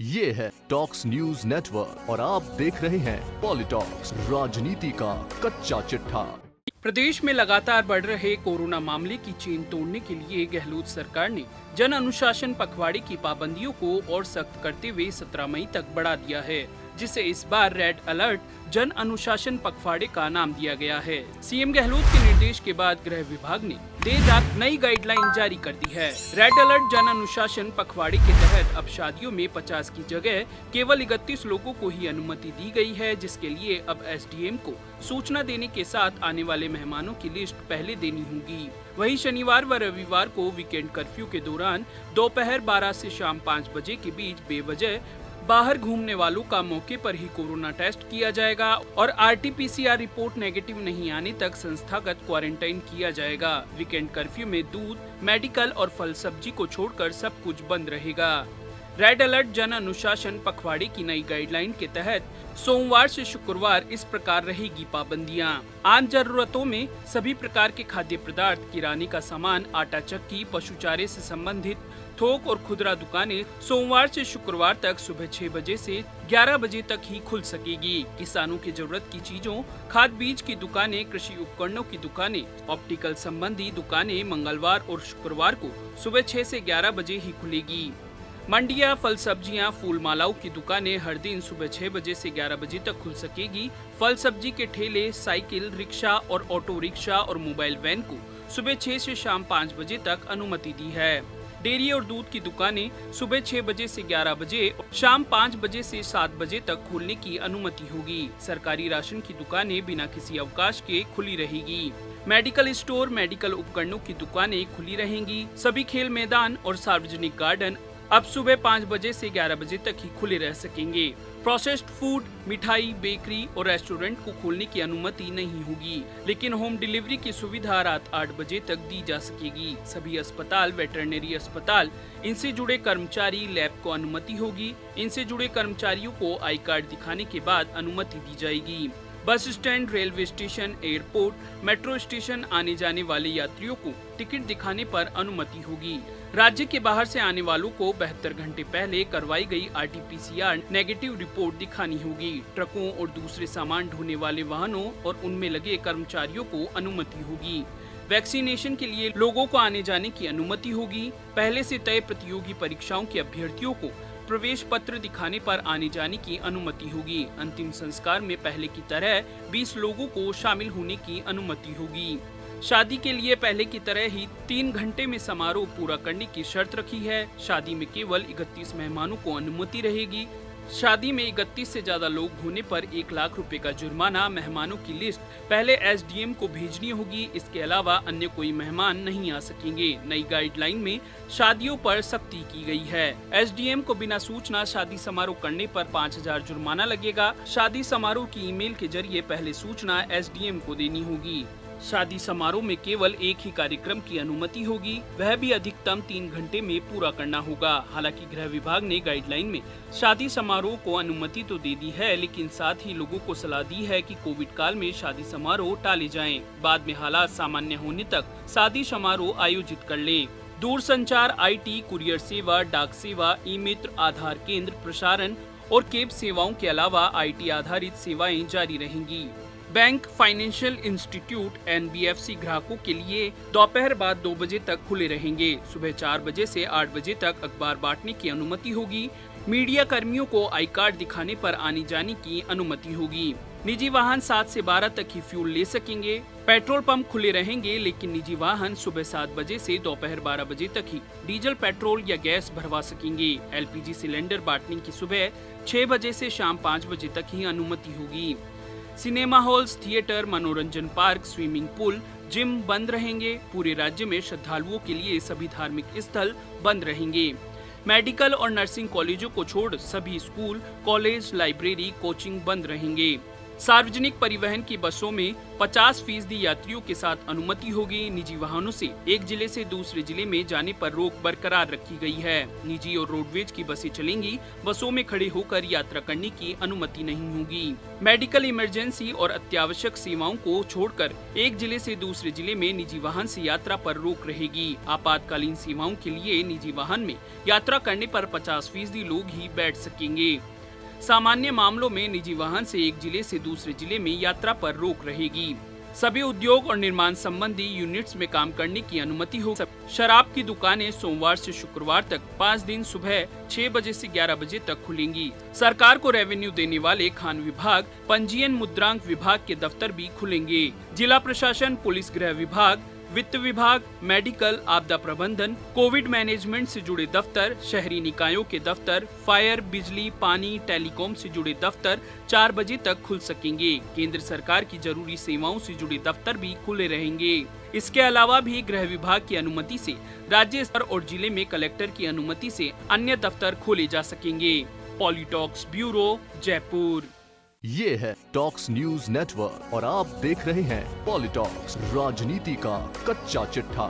ये है talks news network और आप देख रहे हैं पॉलिटॉक्स, राजनीति का कच्चा चिट्ठा। प्रदेश में लगातार बढ़ रहे कोरोना मामले की चेन तोड़ने के लिए गहलोत सरकार ने जन अनुशासन पखवाड़े की पाबंदियों को और सख्त करते हुए 17 मई तक बढ़ा दिया है, जिसे इस बार रेड अलर्ट जन अनुशासन पखवाड़े का नाम दिया गया है। सीएम गहलोत के निर्देश के बाद गृह विभाग ने देर रात नई गाइडलाइन जारी कर दी है। रेड अलर्ट जन अनुशासन पखवाड़े के तहत अब शादियों में 50 की जगह केवल 31 लोगों को ही अनुमति दी गई है, जिसके लिए अब एसडीएम को सूचना देने के साथ आने वाले मेहमानों की लिस्ट पहले देनी होगी। वहीं शनिवार व रविवार को वीकेंड कर्फ्यू के दौरान दोपहर 12 से शाम 5 बजे के बीच बेवजह बाहर घूमने वालों का मौके पर ही कोरोना टेस्ट किया जाएगा और आरटीपीसीआर रिपोर्ट नेगेटिव नहीं आने तक संस्थागत क्वारंटाइन किया जाएगा। वीकेंड कर्फ्यू में दूध, मेडिकल और फल सब्जी को छोड़कर सब कुछ बंद रहेगा। रेड अलर्ट जन अनुशासन पखवाड़े की नई गाइडलाइन के तहत सोमवार से शुक्रवार इस प्रकार रहेगी पाबंदियां। आम जरूरतों में सभी प्रकार के खाद्य पदार्थ, किराने का सामान, आटा चक्की, पशु चारे से संबंधित थोक और खुदरा दुकानें सोमवार से शुक्रवार तक सुबह 6 बजे से 11 बजे तक ही खुल सकेगी। किसानों की जरूरत की चीजों, खाद बीज की दुकानें, कृषि उपकरणों की दुकानें, ऑप्टिकल संबंधी दुकानें मंगलवार और शुक्रवार को सुबह 6 से 11 बजे ही खुलेगी। मंडियां, फल सब्जियां, फूल मालाओं की दुकानें हर दिन सुबह 6 बजे से 11 बजे तक खुल सकेगी। फल सब्जी के ठेले, साइकिल, रिक्शा और ऑटो रिक्शा और मोबाइल वैन को सुबह 6 से शाम 5 बजे तक अनुमति दी है। डेयरी और दूध की दुकानें सुबह 6 बजे से 11 बजे, शाम 5 बजे से 7 बजे तक खोलने की अनुमति होगी। सरकारी राशन की दुकानें बिना किसी अवकाश के खुली रहेगी। मेडिकल स्टोर, मेडिकल उपकरणों की दुकानें खुली रहेंगी। सभी खेल मैदान और सार्वजनिक गार्डन अब सुबह 5 बजे से 11 बजे तक ही खुले रह सकेंगे। प्रोसेस्ड फूड, मिठाई, बेकरी और रेस्टोरेंट को खोलने की अनुमति नहीं होगी, लेकिन होम डिलीवरी की सुविधा रात 8 बजे तक दी जा सकेगी। सभी अस्पताल, वेटरनरी अस्पताल, इनसे जुड़े कर्मचारी, लैब को अनुमति होगी। इनसे जुड़े कर्मचारियों को आई कार्ड दिखाने के बाद अनुमति दी जाएगी। Bus stand, railway station, airport, metro station आने जाने वाले यात्रियों को टिकट दिखाने पर अनुमति होगी। राज्य के बाहर से आने वालों को 72 घंटे पहले करवाई गई आरटीपीसीआर नेगेटिव रिपोर्ट दिखानी होगी। ट्रकों और दूसरे सामान ढोने वाले वाहनों और उनमें लगे कर्मचारियों को अनुमति होगी। वैक्सीनेशन के लिए लोगों को आने जाने की अनुमति होगी। पहले से तय प्रतियोगी परीक्षाओं के अभ्यर्थियों को प्रवेश पत्र दिखाने पर आने जाने की अनुमति होगी। अंतिम संस्कार में पहले की तरह 20 लोगों को शामिल होने की अनुमति होगी। शादी के लिए पहले की तरह ही 3 घंटे में समारोह पूरा करने की शर्त रखी है। शादी में केवल 31 मेहमानों को अनुमति रहेगी। शादी में 31 से ज्यादा लोग होने पर 1 लाख रुपए का जुर्माना। मेहमानों की लिस्ट पहले एसडीएम को भेजनी होगी। इसके अलावा अन्य कोई मेहमान नहीं आ सकेंगे। नई गाइडलाइन में शादियों पर सख्ती की गई है। एसडीएम को बिना सूचना शादी समारोह करने पर 5000 जुर्माना लगेगा। शादी समारोह की ईमेल के जरिए पहले सूचना एसडीएम को देनी होगी। शादी समारोह में केवल एक ही कार्यक्रम की अनुमति होगी, वह भी अधिकतम 3 घंटे में पूरा करना होगा। हालांकि गृह विभाग ने गाइडलाइन में शादी समारोह को अनुमति तो दे दी है, लेकिन साथ ही लोगों को सलाह दी है कि कोविड काल में शादी समारोह टाले जाएं। बाद में हालात सामान्य होने तक शादी समारोह आयोजित कर लें। दूरसंचार, आईटी, कुरियर सेवा, डाक सेवा, ई मित्र, आधार केंद्र, प्रसारण और केब सेवाओं के अलावा आईटी आधारित सेवाएं जारी रहेंगी। बैंक, फाइनेंशियल इंस्टीट्यूट, एनबीएफसी ग्राहकों के लिए दोपहर बाद 2 बजे तक खुले रहेंगे। सुबह 4 बजे से 8 बजे तक अखबार बांटने की अनुमति होगी। मीडिया कर्मियों को आई कार्ड दिखाने पर आने जाने की अनुमति होगी। निजी वाहन 7 से 12 तक ही फ्यूल ले सकेंगे। पेट्रोल पंप खुले रहेंगे, लेकिन निजी वाहन सुबह 7 बजे से दोपहर 12 बजे तक ही डीजल, पेट्रोल या गैस भरवा सकेंगे। एलपीजी सिलेंडर बांटने की सुबह 6 बजे से शाम 5 बजे तक ही अनुमति होगी। सिनेमा हॉल्स, थिएटर, मनोरंजन पार्क, स्विमिंग पूल, जिम बंद रहेंगे। पूरे राज्य में श्रद्धालुओं के लिए सभी धार्मिक स्थल बंद रहेंगे। मेडिकल और नर्सिंग कॉलेजों को छोड़ सभी स्कूल, कॉलेज, लाइब्रेरी, कोचिंग बंद रहेंगे। सार्वजनिक परिवहन की बसों में 50% यात्रियों के साथ अनुमति होगी। निजी वाहनों से एक जिले से दूसरे जिले में जाने पर रोक बरकरार रखी गई है। निजी और रोडवेज की बसें चलेंगी। बसों में खड़े होकर यात्रा करने की अनुमति नहीं होगी। मेडिकल इमरजेंसी और अत्यावश्यक सेवाओं को छोड़कर एक जिले से दूसरे जिले में निजी वाहन से यात्रा पर रोक रहेगी। आपातकालीन सेवाओं के लिए निजी वाहन में यात्रा करने पर 50% लोग ही बैठ सकेंगे। सामान्य मामलों में निजी वाहन से एक जिले से दूसरे जिले में यात्रा पर रोक रहेगी। सभी उद्योग और निर्माण संबंधी यूनिट्स में काम करने की अनुमति हो। शराब की दुकानें सोमवार से शुक्रवार तक 5 दिन सुबह 6 बजे से 11 बजे तक खुलेंगी। सरकार को रेवेन्यू देने वाले खान विभाग, पंजीयन मुद्रांक विभाग के दफ्तर भी खुलेंगे। जिला प्रशासन, पुलिस, गृह विभाग, वित्त विभाग, मेडिकल, आपदा प्रबंधन, कोविड मैनेजमेंट से जुड़े दफ्तर, शहरी निकायों के दफ्तर, फायर, बिजली, पानी, टेलीकॉम से जुड़े दफ्तर 4 बजे तक खुल सकेंगे। केंद्र सरकार की जरूरी सेवाओं से जुड़े दफ्तर भी खुले रहेंगे। इसके अलावा भी गृह विभाग की अनुमति से राज्य स्तर और जिले में कलेक्टर की अनुमति से अन्य दफ्तर खोले जा सकेंगे। पॉलिटॉक्स ब्यूरो, जयपुर। ये है टॉक्स न्यूज नेटवर्क और आप देख रहे हैं पॉलिटॉक्स, राजनीति का कच्चा चिट्ठा।